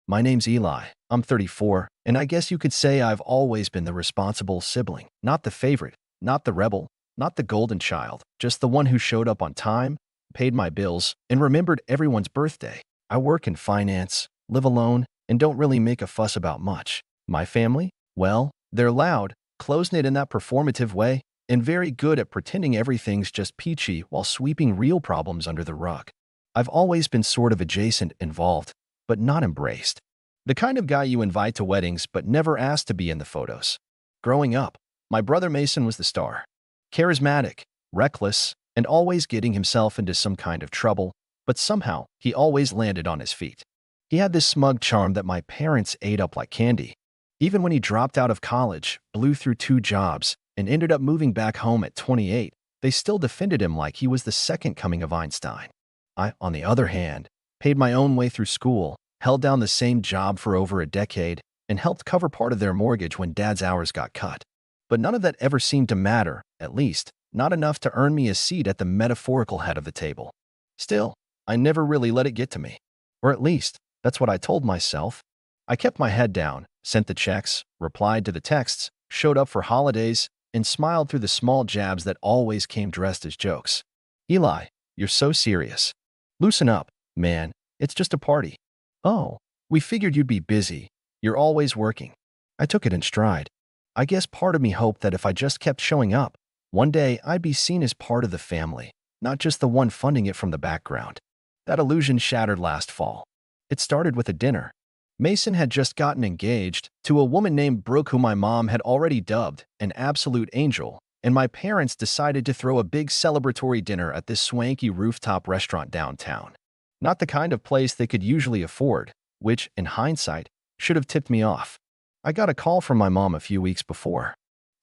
My name's Eli. I'm 34, and I guess you could say I've always been the responsible sibling. Not the favorite, not the rebel, not the golden child, just the one who showed up on time, paid my bills, and remembered everyone's birthday. I work in finance, live alone, and don't really make a fuss about much. My family? Well, they're loud, close-knit in that performative way, and very good at pretending everything's just peachy while sweeping real problems under the rug. I've always been sort of adjacent, involved, but not embraced. The kind of guy you invite to weddings but never asked to be in the photos. Growing up, my brother Mason was the star. Charismatic, reckless, and always getting himself into some kind of trouble, but somehow he always landed on his feet. He had this smug charm that my parents ate up like candy. Even when he dropped out of college, blew through 2 jobs, and ended up moving back home at 28, they still defended him like he was the second coming of Einstein. I, on the other hand, paid my own way through school, held down the same job for over a decade, and helped cover part of their mortgage when Dad's hours got cut. But none of that ever seemed to matter, at least, not enough to earn me a seat at the metaphorical head of the table. Still, I never really let it get to me. Or at least, that's what I told myself. I kept my head down, sent the checks, replied to the texts, showed up for holidays, and smiled through the small jabs that always came dressed as jokes. Eli, you're so serious. Loosen up, man. It's just a party. Oh, we figured you'd be busy. You're always working. I took it in stride. I guess part of me hoped that if I just kept showing up, one day I'd be seen as part of the family, not just the one funding it from the background. That illusion shattered last fall. It started with a dinner. Mason had just gotten engaged to a woman named Brooke, who my mom had already dubbed an absolute angel, and my parents decided to throw a big celebratory dinner at this swanky rooftop restaurant downtown. Not the kind of place they could usually afford, which, in hindsight, should have tipped me off. I got a call from my mom a few weeks before.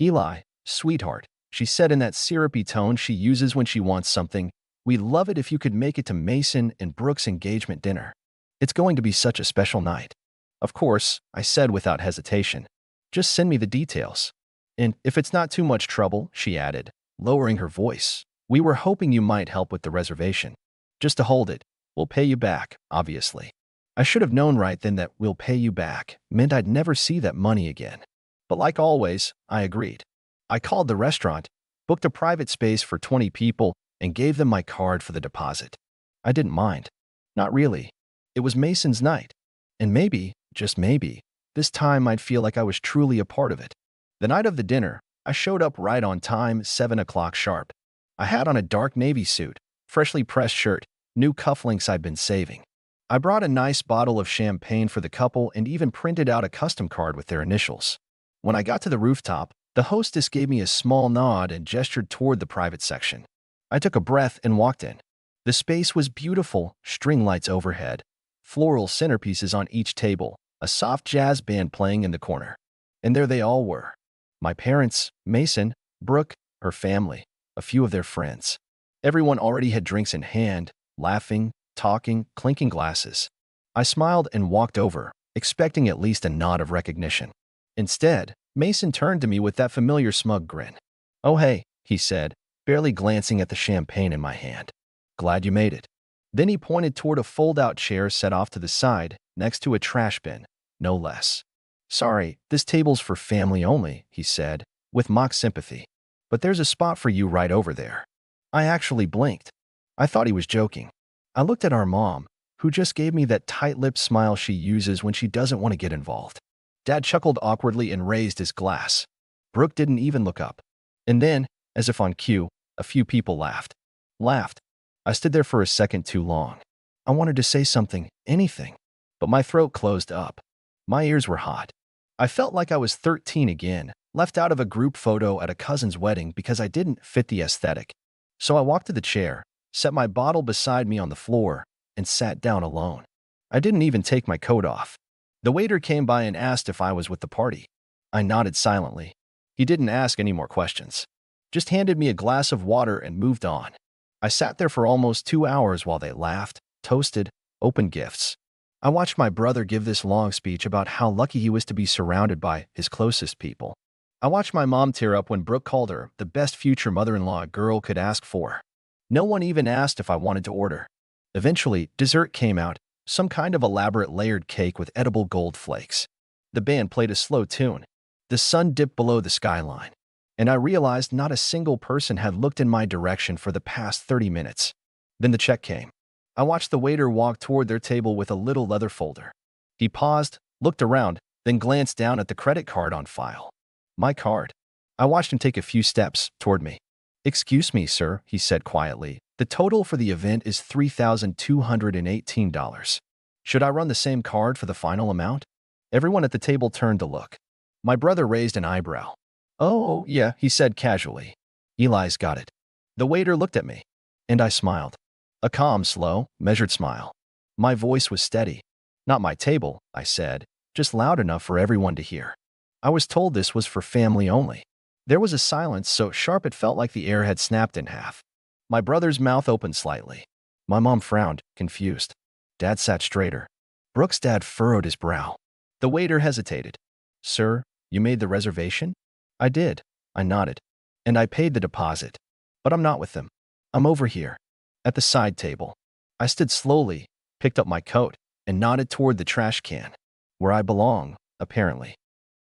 Eli, sweetheart, she said in that syrupy tone she uses when she wants something, we'd love it if you could make it to Mason and Brooke's engagement dinner. It's going to be such a special night. Of course, I said without hesitation. Just send me the details. And if it's not too much trouble, she added, lowering her voice, we were hoping you might help with the reservation. Just to hold it, we'll pay you back, obviously. I should have known right then that we'll pay you back meant I'd never see that money again. But like always, I agreed. I called the restaurant, booked a private space for 20 people, and gave them my card for the deposit. I didn't mind. Not really. It was Mason's night. And maybe, just maybe, this time I'd feel like I was truly a part of it. The night of the dinner, I showed up right on time, 7 o'clock sharp. I had on a dark navy suit, freshly pressed shirt, new cufflinks I'd been saving. I brought a nice bottle of champagne for the couple and even printed out a custom card with their initials. When I got to the rooftop, the hostess gave me a small nod and gestured toward the private section. I took a breath and walked in. The space was beautiful, string lights overhead, floral centerpieces on each table, a soft jazz band playing in the corner. And there they all were. My parents, Mason, Brooke, her family, a few of their friends. Everyone already had drinks in hand, laughing, talking, clinking glasses. I smiled and walked over, expecting at least a nod of recognition. Instead, Mason turned to me with that familiar smug grin. Oh hey, he said, barely glancing at the champagne in my hand. Glad you made it. Then he pointed toward a fold-out chair set off to the side, next to a trash bin, no less. Sorry, this table's for family only, he said, with mock sympathy. But there's a spot for you right over there. I actually blinked. I thought he was joking. I looked at our mom, who just gave me that tight-lipped smile she uses when she doesn't want to get involved. Dad chuckled awkwardly and raised his glass. Brooke didn't even look up. And then, as if on cue, a few people laughed. I stood there for a second too long. I wanted to say something, anything, but my throat closed up. My ears were hot. I felt like I was 13 again, left out of a group photo at a cousin's wedding because I didn't fit the aesthetic. So I walked to the chair, set my bottle beside me on the floor, and sat down alone. I didn't even take my coat off. The waiter came by and asked if I was with the party. I nodded silently. He didn't ask any more questions. Just handed me a glass of water and moved on. I sat there for almost 2 hours while they laughed, toasted, opened gifts. I watched my brother give this long speech about how lucky he was to be surrounded by his closest people. I watched my mom tear up when Brooke called her the best future mother-in-law a girl could ask for. No one even asked if I wanted to order. Eventually, dessert came out, some kind of elaborate layered cake with edible gold flakes. The band played a slow tune. The sun dipped below the skyline, and I realized not a single person had looked in my direction for the past 30 minutes. Then the check came. I watched the waiter walk toward their table with a little leather folder. He paused, looked around, then glanced down at the credit card on file. My card. I watched him take a few steps toward me. "Excuse me, sir," he said quietly. "The total for the event is $3,218. Should I run the same card for the final amount?" Everyone at the table turned to look. My brother raised an eyebrow. "Oh, yeah," he said casually. "Eli's got it." The waiter looked at me, and I smiled. A calm, slow, measured smile. My voice was steady. "Not my table," I said, just loud enough for everyone to hear. I was told this was for family only. There was a silence so sharp it felt like the air had snapped in half. My brother's mouth opened slightly. My mom frowned, confused. Dad sat straighter. Brooke's dad furrowed his brow. The waiter hesitated. "Sir, you made the reservation?" "I did," I nodded. "And I paid the deposit. But I'm not with them. I'm over here, at the side table." I stood slowly, picked up my coat, and nodded toward the trash can, where I belong, apparently.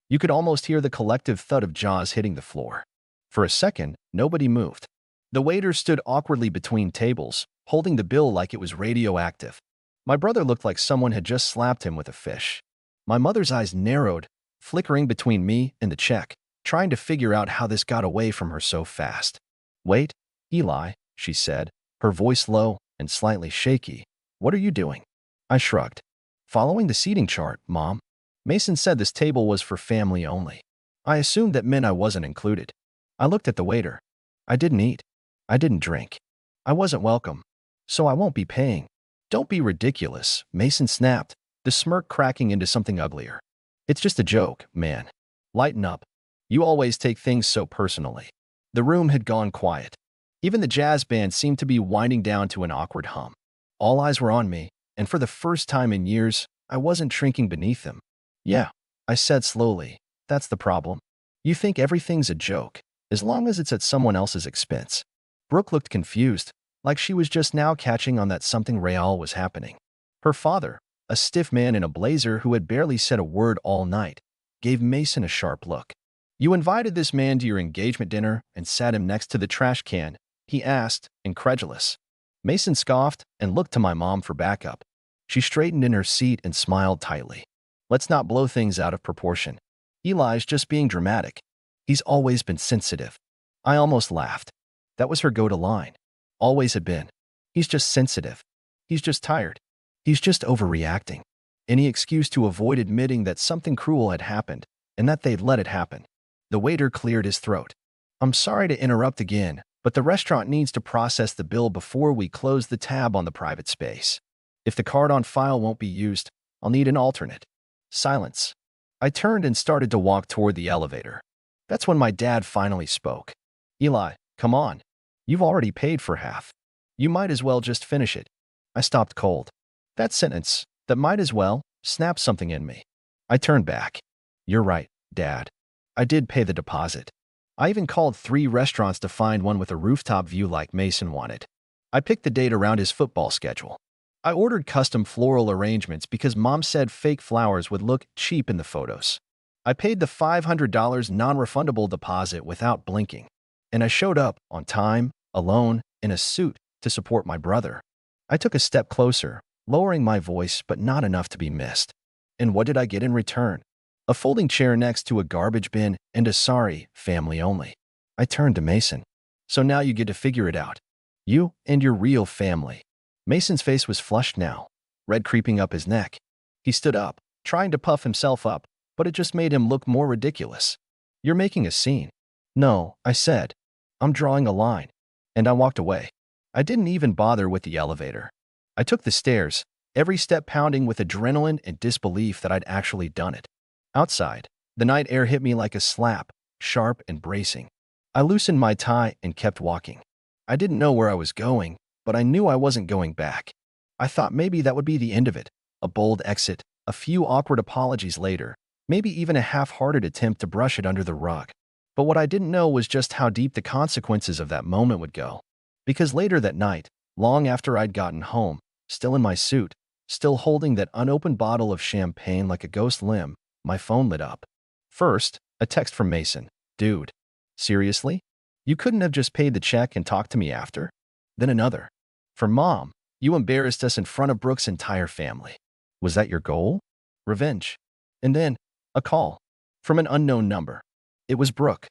You could almost hear the collective thud of jaws hitting the floor. For a second, nobody moved. The waiter stood awkwardly between tables, holding the bill like it was radioactive. My brother looked like someone had just slapped him with a fish. My mother's eyes narrowed, flickering between me and the check, trying to figure out how this got away from her so fast. "Wait, Eli," she said, her voice low and slightly shaky. "What are you doing?" I shrugged. "Following the seating chart, Mom. Mason said this table was for family only. I assumed that meant I wasn't included." I looked at the waiter. "I didn't eat. I didn't drink. I wasn't welcome. So I won't be paying." "Don't be ridiculous," Mason snapped, the smirk cracking into something uglier. "It's just a joke, man. Lighten up. You always take things so personally." The room had gone quiet. Even the jazz band seemed to be winding down to an awkward hum. All eyes were on me, and for the first time in years, I wasn't shrinking beneath them. "Yeah," I said slowly, "that's the problem. You think everything's a joke, as long as it's at someone else's expense." Brooke looked confused, like she was just now catching on that something real was happening. Her father, a stiff man in a blazer who had barely said a word all night, gave Mason a sharp look. "You invited this man to your engagement dinner and sat him next to the trash can?" he asked, incredulous. Mason scoffed and looked to my mom for backup. She straightened in her seat and smiled tightly. "Let's not blow things out of proportion. Eli's just being dramatic. He's always been sensitive." I almost laughed. That was her go-to line. Always had been. He's just sensitive. He's just tired. He's just overreacting. Any excuse to avoid admitting that something cruel had happened, and that they'd let it happen. The waiter cleared his throat. "I'm sorry to interrupt again, but the restaurant needs to process the bill before we close the tab on the private space. If the card on file won't be used, I'll need an alternate." Silence. I turned and started to walk toward the elevator. That's when my dad finally spoke. "Eli, come on. You've already paid for half. You might as well just finish it." I stopped cold. That sentence, "that might as well," snapped something in me. I turned back. "You're right, Dad. I did pay the deposit. I even called 3 restaurants to find one with a rooftop view like Mason wanted. I picked the date around his football schedule. I ordered custom floral arrangements because Mom said fake flowers would look cheap in the photos. I paid the $500 non-refundable deposit without blinking. And I showed up, on time, alone, in a suit, to support my brother. I took a step closer, lowering my voice but not enough to be missed. And what did I get in return? A folding chair next to a garbage bin and a "sorry, family only." I turned to Mason. "So now you get to figure it out. You and your real family." Mason's face was flushed now, red creeping up his neck. He stood up, trying to puff himself up, but it just made him look more ridiculous. "You're making a scene." "No," I said. "I'm drawing a line." And I walked away. I didn't even bother with the elevator. I took the stairs, every step pounding with adrenaline and disbelief that I'd actually done it. Outside, the night air hit me like a slap, sharp and bracing. I loosened my tie and kept walking. I didn't know where I was going, but I knew I wasn't going back. I thought maybe that would be the end of it, a bold exit, a few awkward apologies later, maybe even a half-hearted attempt to brush it under the rug. But what I didn't know was just how deep the consequences of that moment would go. Because later that night, long after I'd gotten home, still in my suit, Still holding that unopened bottle of champagne like a ghost limb, my phone lit up. First, a text from Mason. Dude, seriously? You couldn't have just paid the check and talked to me after? Then another. For Mom, you embarrassed us in front of Brooke's entire family. Was that your goal? Revenge. And then, a call. From an unknown number. It was Brooke.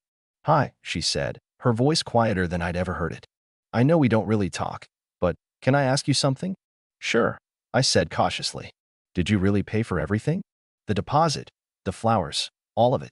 Hi, she said, her voice quieter than I'd ever heard it. I know we don't really talk, but can I ask you something? Sure, I said cautiously. Did you really pay for everything? The deposit, the flowers, all of it.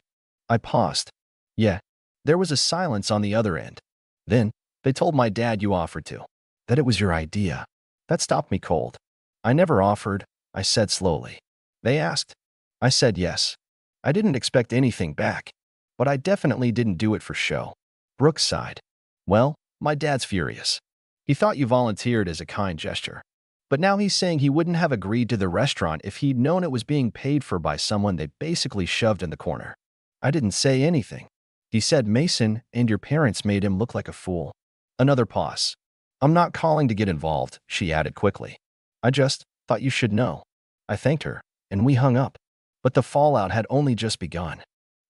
I paused. Yeah. There was a silence on the other end. Then, they told my dad you offered to. That it was your idea. That stopped me cold. I never offered, I said slowly. They asked. I said yes. I didn't expect anything back, but I definitely didn't do it for show. Brooke sighed. Well, my dad's furious. He thought you volunteered as a kind gesture. But now he's saying he wouldn't have agreed to the restaurant if he'd known it was being paid for by someone they basically shoved in the corner. I didn't say anything. He said Mason and your parents made him look like a fool. Another pause. I'm not calling to get involved, she added quickly. I just thought you should know. I thanked her, and we hung up. But the fallout had only just begun.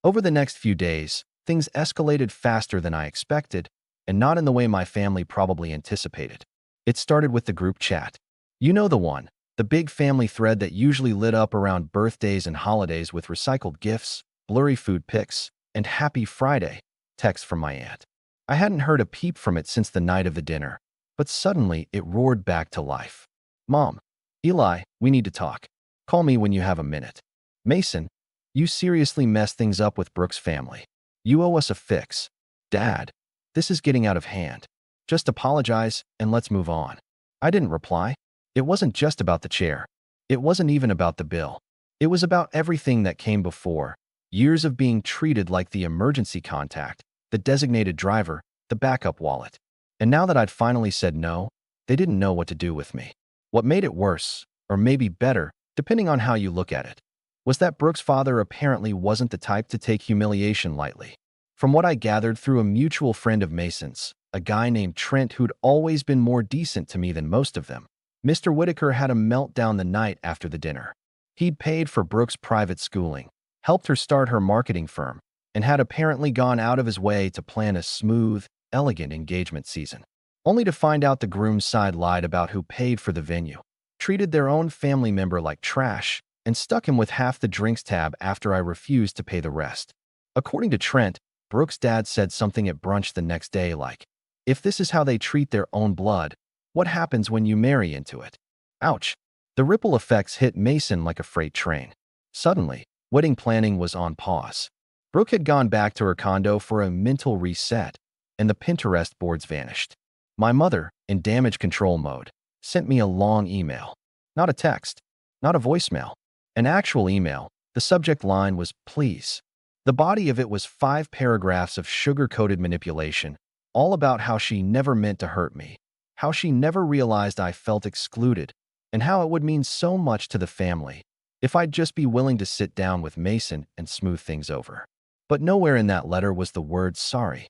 Over the next few days, things escalated faster than I expected, and not in the way my family probably anticipated. It started with the group chat. You know the one, the big family thread that usually lit up around birthdays and holidays with recycled gifts, blurry food pics, and Happy Friday texts from my aunt. I hadn't heard a peep from it since the night of the dinner, but suddenly it roared back to life. Mom, Eli, we need to talk. Call me when you have a minute. Mason, you seriously messed things up with Brooke's family. You owe us a fix. Dad, this is getting out of hand. Just apologize and let's move on. I didn't reply. It wasn't just about the chair. It wasn't even about the bill. It was about everything that came before. Years of being treated like the emergency contact, the designated driver, the backup wallet. And now that I'd finally said no, they didn't know what to do with me. What made it worse, or maybe better, depending on how you look at it, was that Brooke's father apparently wasn't the type to take humiliation lightly. From what I gathered through a mutual friend of Mason's, a guy named Trent who'd always been more decent to me than most of them, Mr. Whitaker had a meltdown the night after the dinner. He'd paid for Brooke's private schooling, helped her start her marketing firm, and had apparently gone out of his way to plan a smooth, elegant engagement season, only to find out the groom's side lied about who paid for the venue, treated their own family member like trash, and stuck him with half the drinks tab after I refused to pay the rest. According to Trent, Brooke's dad said something at brunch the next day like, if this is how they treat their own blood, what happens when you marry into it? Ouch. The ripple effects hit Mason like a freight train. Suddenly, wedding planning was on pause. Brooke had gone back to her condo for a mental reset, and the Pinterest boards vanished. My mother, in damage control mode, sent me a long email. Not a text, not a voicemail, an actual email. The subject line was, please. The body of it was 5 paragraphs of sugar-coated manipulation, all about how she never meant to hurt me, how she never realized I felt excluded, and how it would mean so much to the family if I'd just be willing to sit down with Mason and smooth things over. But nowhere in that letter was the word sorry.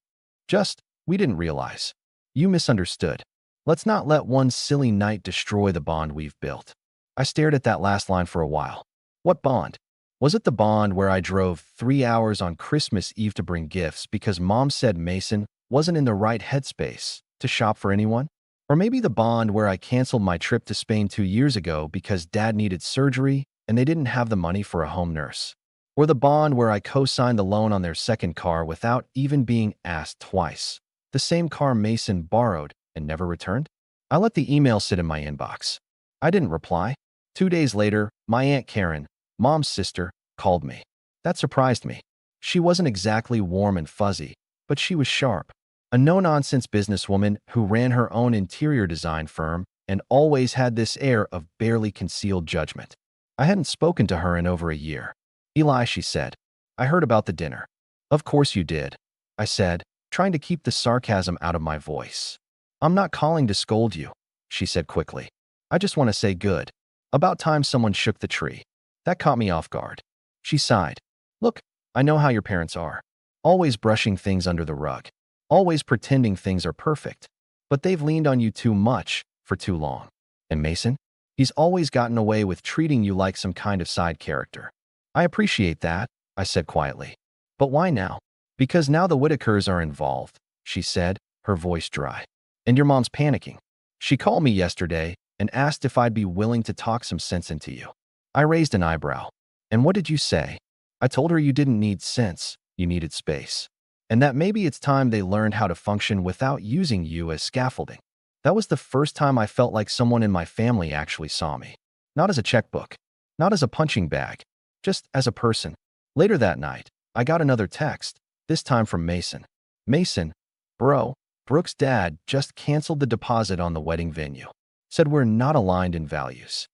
Just, we didn't realize. You misunderstood. Let's not let one silly night destroy the bond we've built. I stared at that last line for a while. What bond? Was it the bond where I drove 3 hours on Christmas Eve to bring gifts because Mom said Mason wasn't in the right headspace to shop for anyone? Or maybe the bond where I canceled my trip to Spain 2 years ago because Dad needed surgery and they didn't have the money for a home nurse? Or the bond where I co-signed the loan on their second car without even being asked twice? The same car Mason borrowed and never returned? I let the email sit in my inbox. I didn't reply. 2 days later, my Aunt Karen, Mom's sister, called me. That surprised me. She wasn't exactly warm and fuzzy, but she was sharp. A no-nonsense businesswoman who ran her own interior design firm and always had this air of barely concealed judgment. I hadn't spoken to her in over a year. Eli, she said, I heard about the dinner. Of course you did, I said, trying to keep the sarcasm out of my voice. I'm not calling to scold you, she said quickly. I just want to say good. About time someone shook the tree. That caught me off guard. She sighed. Look, I know how your parents are. Always brushing things under the rug. Always pretending things are perfect. But they've leaned on you too much for too long. And Mason? He's always gotten away with treating you like some kind of side character. I appreciate that, I said quietly. But why now? Because now the Whitakers are involved, she said, her voice dry. And your mom's panicking. She called me yesterday and asked if I'd be willing to talk some sense into you. I raised an eyebrow. And what did you say? I told her you didn't need sense, you needed space. And that maybe it's time they learned how to function without using you as scaffolding. That was the first time I felt like someone in my family actually saw me. Not as a checkbook, not as a punching bag, just as a person. Later that night, I got another text, this time from Mason. Mason, bro, Brooke's dad just canceled the deposit on the wedding venue. Said we're not aligned in values.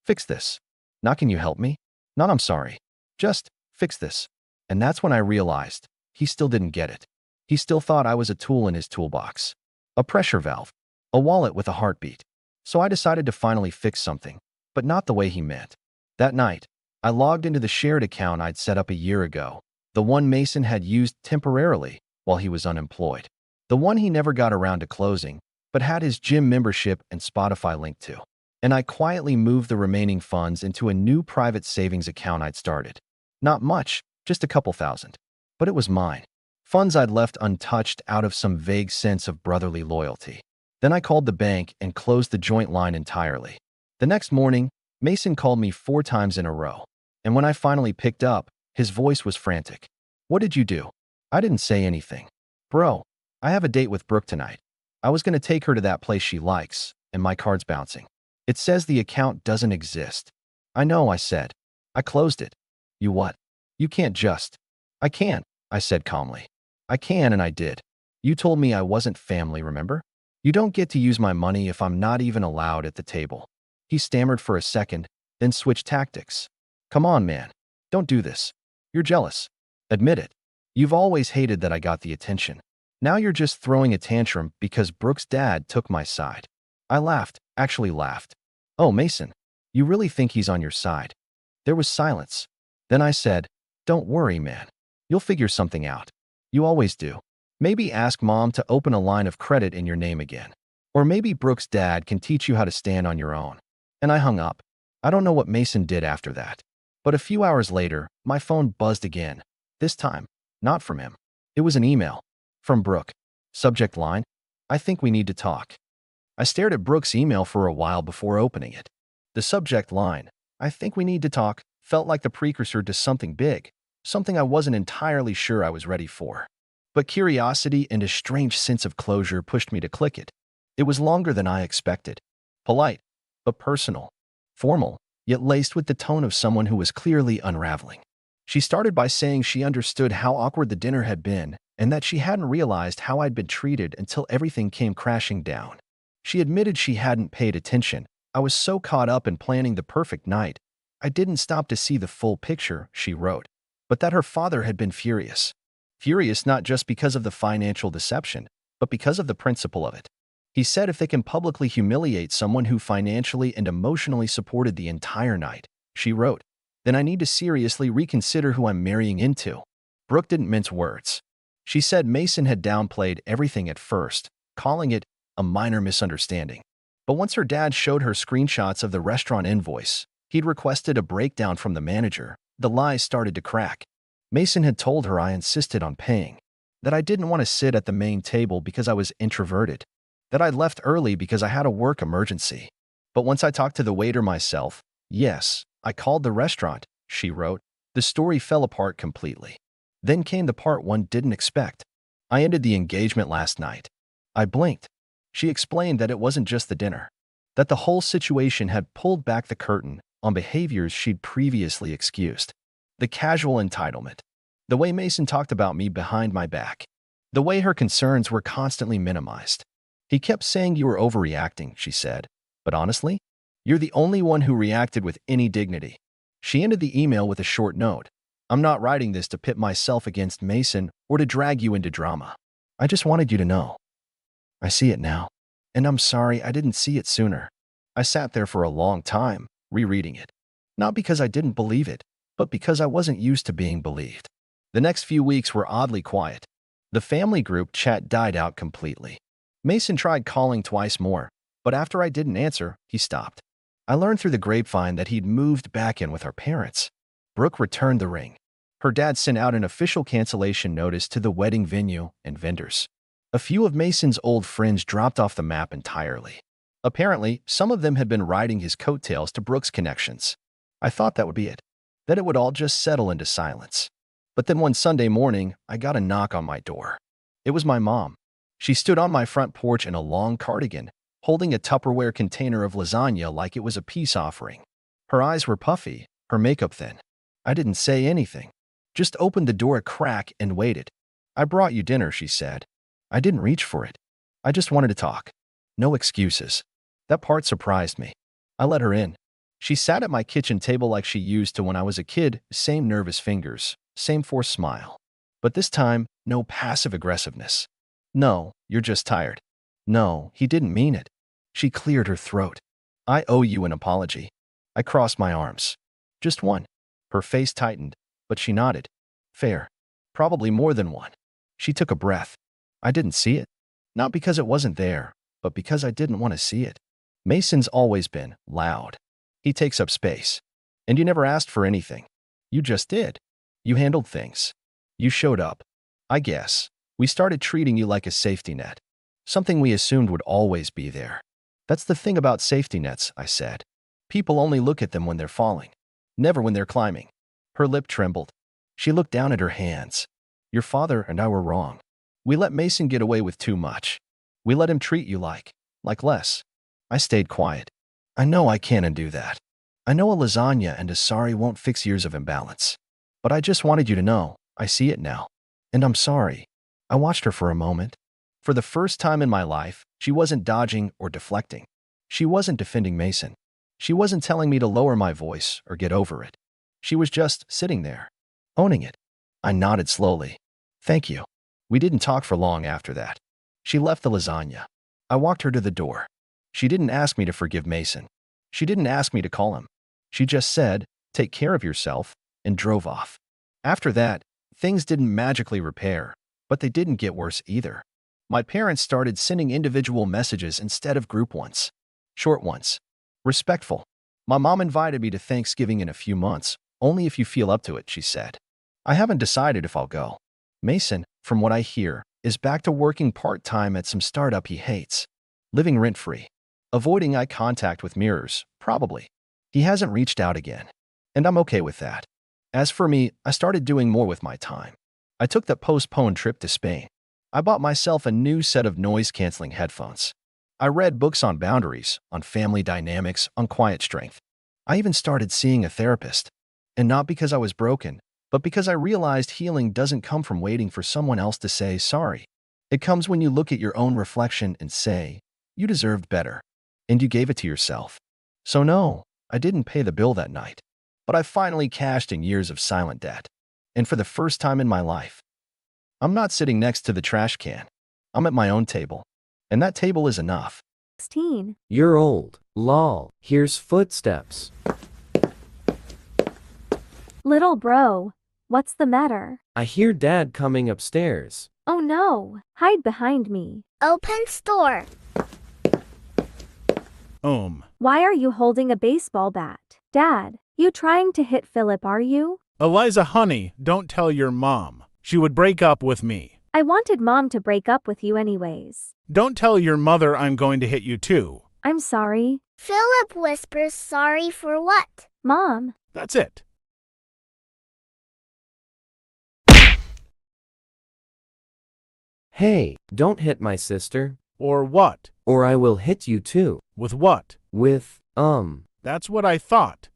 Fix this. Not can you help me? Not I'm sorry. Just fix this. And that's when I realized he still didn't get it. He still thought I was a tool in his toolbox. A pressure valve. A wallet with a heartbeat. So I decided to finally fix something, but not the way he meant. That night, I logged into the shared account I'd set up a year ago, the one Mason had used temporarily while he was unemployed. The one he never got around to closing, but had his gym membership and Spotify linked to. And I quietly moved the remaining funds into a new private savings account I'd started. Not much, just a couple thousand. But it was mine. Funds I'd left untouched out of some vague sense of brotherly loyalty. Then I called the bank and closed the joint line entirely. The next morning, Mason called me 4 times in a row. And when I finally picked up, his voice was frantic. What did you do? I didn't say anything. Bro, I have a date with Brooke tonight. I was going to take her to that place she likes, and my card's bouncing. It says the account doesn't exist. I know, I said. I closed it. You what? You can't just. I can, I said calmly. I can, and I did. You told me I wasn't family, remember? You don't get to use my money if I'm not even allowed at the table. He stammered for a second, then switched tactics. Come on, man. Don't do this. You're jealous. Admit it. You've always hated that I got the attention. Now you're just throwing a tantrum because Brooke's dad took my side. I laughed, actually laughed. Oh, Mason, you really think he's on your side? There was silence. Then I said, don't worry, man. You'll figure something out. You always do. Maybe ask mom to open a line of credit in your name again. Or maybe Brooke's dad can teach you how to stand on your own. And I hung up. I don't know what Mason did after that. But a few hours later, my phone buzzed again. This time, not from him. It was an email. From Brooke. Subject line, I think we need to talk. I stared at Brooke's email for a while before opening it. The subject line, I think we need to talk, felt like the precursor to something big, something I wasn't entirely sure I was ready for. But curiosity and a strange sense of closure pushed me to click it. It was longer than I expected. Polite, but personal. Formal, yet laced with the tone of someone who was clearly unraveling. She started by saying she understood how awkward the dinner had been and that she hadn't realized how I'd been treated until everything came crashing down. She admitted she hadn't paid attention. I was so caught up in planning the perfect night, I didn't stop to see the full picture, she wrote. But that her father had been furious. Furious not just because of the financial deception, but because of the principle of it. He said if they can publicly humiliate someone who financially and emotionally supported the entire night, she wrote, then I need to seriously reconsider who I'm marrying into. Brooke didn't mince words. She said Mason had downplayed everything at first, calling it a minor misunderstanding. But once her dad showed her screenshots of the restaurant invoice, he'd requested a breakdown from the manager, the lies started to crack. Mason had told her I insisted on paying, that I didn't want to sit at the main table because I was introverted, that I'd left early because I had a work emergency. But once I talked to the waiter myself, yes, I called the restaurant, she wrote, the story fell apart completely. Then came the part one didn't expect. I ended the engagement last night. I blinked. She explained that it wasn't just the dinner, that the whole situation had pulled back the curtain on behaviors she'd previously excused. The casual entitlement, the way Mason talked about me behind my back, the way her concerns were constantly minimized. He kept saying you were overreacting, she said, but honestly, you're the only one who reacted with any dignity. She ended the email with a short note. I'm not writing this to pit myself against Mason or to drag you into drama. I just wanted you to know. I see it now, and I'm sorry I didn't see it sooner. I sat there for a long time, rereading it. Not because I didn't believe it, but because I wasn't used to being believed. The next few weeks were oddly quiet. The family group chat died out completely. Mason tried calling twice more, but after I didn't answer, he stopped. I learned through the grapevine that he'd moved back in with our parents. Brooke returned the ring. Her dad sent out an official cancellation notice to the wedding venue and vendors. A few of Mason's old friends dropped off the map entirely. Apparently, some of them had been riding his coattails to Brooke's connections. I thought that would be it, that it would all just settle into silence. But then one Sunday morning, I got a knock on my door. It was my mom. She stood on my front porch in a long cardigan, holding a Tupperware container of lasagna like it was a peace offering. Her eyes were puffy, her makeup thin. I didn't say anything, just opened the door a crack and waited. "I brought you dinner," she said. I didn't reach for it. I just wanted to talk. No excuses. That part surprised me. I let her in. She sat at my kitchen table like she used to when I was a kid, same nervous fingers, same forced smile. But this time, no passive aggressiveness. "No, you're just tired." "No, he didn't mean it." She cleared her throat. "I owe you an apology." I crossed my arms. "Just one." Her face tightened, but she nodded. "Fair. Probably more than one." She took a breath. I didn't see it. Not because it wasn't there, but because I didn't want to see it. Mason's always been loud. He takes up space. And you never asked for anything. You just did. You handled things. You showed up. I guess. We started treating you like a safety net. Something we assumed would always be there. That's the thing about safety nets, I said. People only look at them when they're falling. Never when they're climbing. Her lip trembled. She looked down at her hands. Your father and I were wrong. We let Mason get away with too much. We let him treat you like less. I stayed quiet. I know I can't undo that. I know a lasagna and a sorry won't fix years of imbalance. But I just wanted you to know, I see it now. And I'm sorry. I watched her for a moment. For the first time in my life, she wasn't dodging or deflecting. She wasn't defending Mason. She wasn't telling me to lower my voice or get over it. She was just sitting there, owning it. I nodded slowly. Thank you. We didn't talk for long after that. She left the lasagna. I walked her to the door. She didn't ask me to forgive Mason. She didn't ask me to call him. She just said, take care of yourself, and drove off. After that, things didn't magically repair, but they didn't get worse either. My parents started sending individual messages instead of group ones. Short ones. Respectful. My mom invited me to Thanksgiving in a few months, only if you feel up to it, she said. I haven't decided if I'll go. Mason, from what I hear, is back to working part-time at some startup he hates. Living rent-free. Avoiding eye contact with mirrors, probably. He hasn't reached out again. And I'm okay with that. As for me, I started doing more with my time. I took that postponed trip to Spain. I bought myself a new set of noise-canceling headphones. I read books on boundaries, on family dynamics, on quiet strength. I even started seeing a therapist. And not because I was broken, but because I realized healing doesn't come from waiting for someone else to say sorry. It comes when you look at your own reflection and say, you deserved better. And you gave it to yourself. So no, I didn't pay the bill that night. But I finally cashed in years of silent debt. And for the first time in my life, I'm not sitting next to the trash can. I'm at my own table. And that table is enough. 16. You're old. Lol. Here's footsteps. Little bro, what's the matter? I hear Dad coming upstairs. Oh no, hide behind me. Open store. Why are you holding a baseball bat? Dad, you trying to hit Philip, are you? Eliza, honey, don't tell your mom. She would break up with me. I wanted Mom to break up with you anyways. Don't tell your mother I'm going to hit you too. I'm sorry. Philip whispers sorry for what? Mom. That's it. Hey, don't hit my sister. Or what? Or I will hit you too. With what? With, That's what I thought.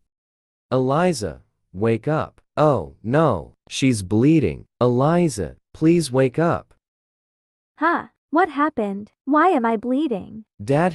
Eliza, wake up. Oh, no, she's bleeding. Eliza, please wake up. Huh, what happened? Why am I bleeding? Dad